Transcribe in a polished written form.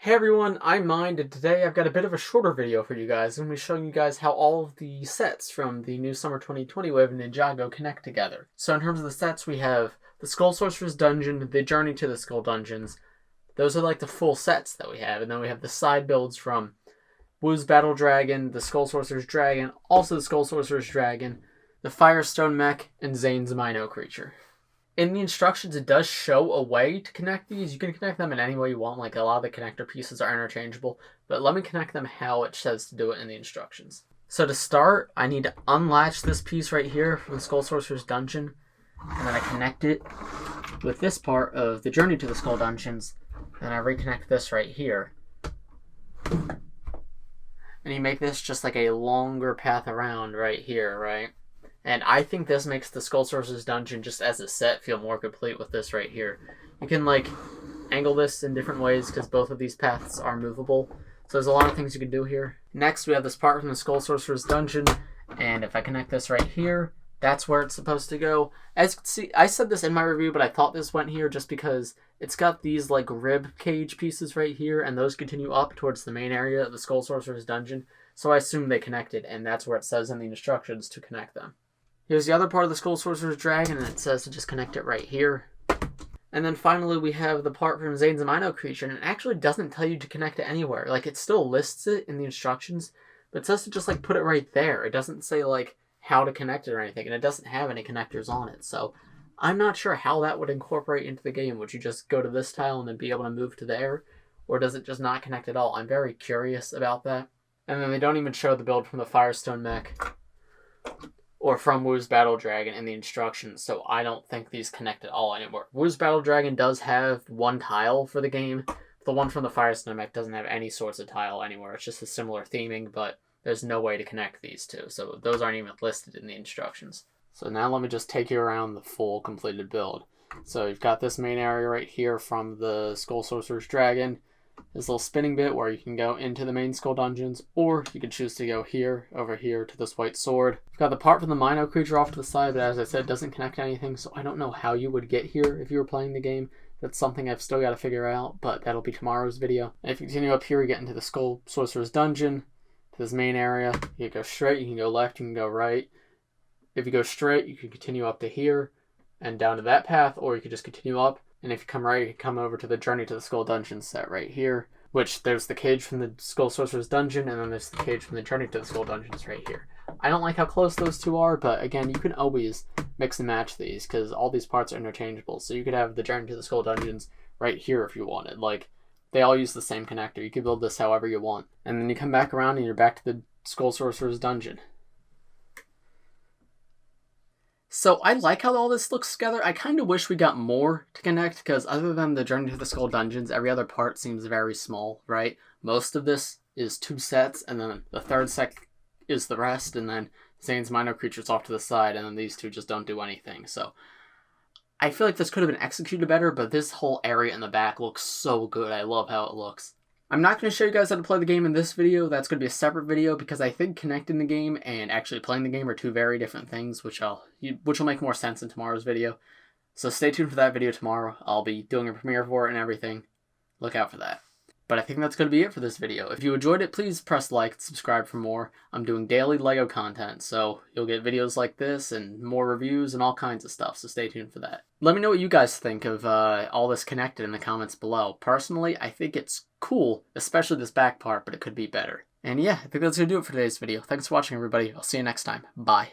Hey everyone, I'm Mind, and today I've got a bit of a shorter video for you guys. I'm going to be showing you guys how all of the sets from the new Summer 2020 wave of Ninjago connect together. So in terms of the sets, we have the Skull Sorcerer's Dungeon, the Journey to the Skull Dungeons. Those are like the full sets that we have, and then we have the side builds from Wu's Battle Dragon, the Skull Sorcerer's Dragon, also the Skull Sorcerer's Dragon, the Firestone Mech, and Zane's Mino creature. In the instructions, it does show a way to connect these. You can connect them in any way you want. Like, a lot of the connector pieces are interchangeable. But let me connect them how it says to do it in the instructions. So to start, I need to unlatch this piece right here from the Skull Sorcerer's Dungeon. And then I connect it with this part of the Journey to the Skull Dungeons. And I reconnect this right here. And you make this just like a longer path around right here, right? And I think this makes the Skull Sorcerer's Dungeon just as a set feel more complete with this right here. You can like angle this in different ways because both of these paths are movable. So there's a lot of things you can do here. Next we have this part from the Skull Sorcerer's Dungeon. And if I connect this right here, that's where it's supposed to go. As you can see, I said this in my review, but I thought this went here just because it's got these like rib cage pieces right here. And those continue up towards the main area of the Skull Sorcerer's Dungeon. So I assume they connected, and that's where it says in the instructions to connect them. Here's the other part of the Skull Sorcerer's Dragon, and it says to just connect it right here. And then finally we have the part from Zane's Mino creature, and it actually doesn't tell you to connect it anywhere. Like, it still lists it in the instructions, but it says to just like put it right there. It doesn't say like how to connect it or anything, and it doesn't have any connectors on it. So I'm not sure how that would incorporate into the game. Would you just go to this tile and then be able to move to there? Or does it just not connect at all? I'm very curious about that. And then they don't even show the build from the Firestone Mech or from Wu's Battle Dragon in the instructions, so I don't think these connect at all anymore. Wu's Battle Dragon does have one tile for the game. The one from the Firestone Mech doesn't have any sorts of tile anywhere. It's just a similar theming, but there's no way to connect these two, so those aren't even listed in the instructions. So now let me just take you around the full completed build. So you've got this main area right here from the Skull Sorcerer's Dragon. This little spinning bit where you can go into the main Skull Dungeons, or you can choose to go here, over here, to this white sword. You've got the part from the Mino creature off to the side, but as I said, it doesn't connect to anything, so I don't know how you would get here if you were playing the game. That's something I've still got to figure out, but that'll be tomorrow's video. And if you continue up here, you get into the Skull Sorcerer's Dungeon, to this main area. You can go straight, you can go left, you can go right. If you go straight, you can continue up to here, and down to that path, or you can just continue up. And if you come right, you can come over to the Journey to the Skull Dungeon set right here, which there's the cage from the Skull Sorcerer's Dungeon, and then there's the cage from the Journey to the Skull Dungeons right here. I don't like how close those two are, but again, you can always mix and match these, because all these parts are interchangeable. So you could have the Journey to the Skull Dungeons right here if you wanted. Like, they all use the same connector. You can build this however you want. And then you come back around and you're back to the Skull Sorcerer's Dungeon. So I like how all this looks together. I kind of wish we got more to connect, because other than the Journey to the Skull Dungeons, every other part seems very small, right? Most of this is two sets, and then the third set is the rest, and then Zane's Mino creature's off to the side, and then these two just don't do anything. So I feel like this could have been executed better, but this whole area in the back looks so good. I love how it looks. I'm not going to show you guys how to play the game in this video. That's going to be a separate video, because I think connecting the game and actually playing the game are two very different things, which will make more sense in tomorrow's video. So stay tuned for that video tomorrow. I'll be doing a premiere for it and everything. Look out for that. But I think that's going to be it for this video. If you enjoyed it, please press like and subscribe for more. I'm doing daily LEGO content, so you'll get videos like this and more reviews and all kinds of stuff, so stay tuned for that. Let me know what you guys think of all this connected in the comments below. Personally, I think it's cool, especially this back part, but it could be better. And yeah, I think that's going to do it for today's video. Thanks for watching, everybody. I'll see you next time. Bye.